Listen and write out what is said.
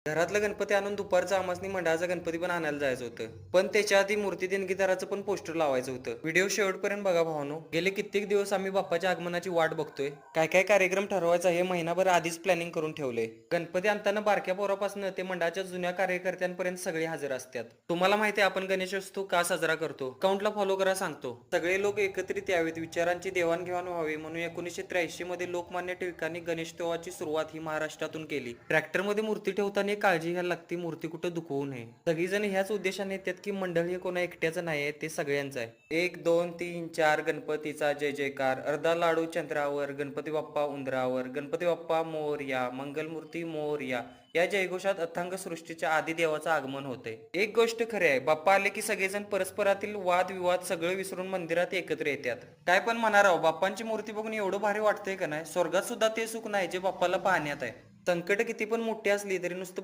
घरातलं गणपती आणून दुपारचं आमासनी मंडळाचा गणपती पण आणायला जायचं होतं. पण त्याच्या आधी मूर्ती देणगीदाराचं पण पोस्टर लावायचं होतं. व्हिडिओ शेवटपर्यंत बघा भावानो. गेले कित्येक दिवस आम्ही बाप्पाच्या आगमनाची वाट बघतोय. काय काय कार्यक्रम ठरवायचा हे महिनाभर आधीच प्लॅनिंग करून ठेवलंय. गणपती आणताना बारक्या पोरापासून ते मंडळाच्या जुन्या कार्यकर्त्यांपर्यंत सगळे हजर असतात. तुम्हाला माहिती आहे आपण गणेशोत्सव का साजरा करतो? अकाउंटला फॉलो करा सांगतो. सगळे लोक एकत्रित यावेत, विचारांची देवाणघेवाण व्हावी म्हणून 1983 मध्ये लोकमान्य टिळकांनी गणेशोत्सवाची सुरुवात ही महाराष्ट्रातून केली. ट्रॅक्टरमध्ये मूर्ती ठेवताना काळजी घ्यायला लागते, मूर्ती कुठं दुखवू नये. सगळीजण ह्याच उद्देशाने येतात की मंडळ हे कोणा एकट्याचं नाही आहे, ते सगळ्यांचं आहे. 1 2 3 4 गणपतीचा जय जयकार, अर्धा लाडू चंद्रावर, गणपती बाप्पा उंदरावर, गणपती बाप्पा मोरया, मंगलमूर्ती मोरया या जयघोषात अथांग सृष्टीच्या आधी देवाचं आगमन होते. एक गोष्ट खरी आहे, बाप्पा आले की सगळेजण परस्परातील वाद विवाद सगळं विसरून मंदिरात एकत्र येतात. काय पण म्हणा राव, बाप्पांची मूर्ती बघून एवढं भारी वाटतंय का नाही. स्वर्गात सुद्धा ते सुख नाही जे बाप्पाला पाहण्यात आहे. संकट किती पण मोठी असली तरी नुसतं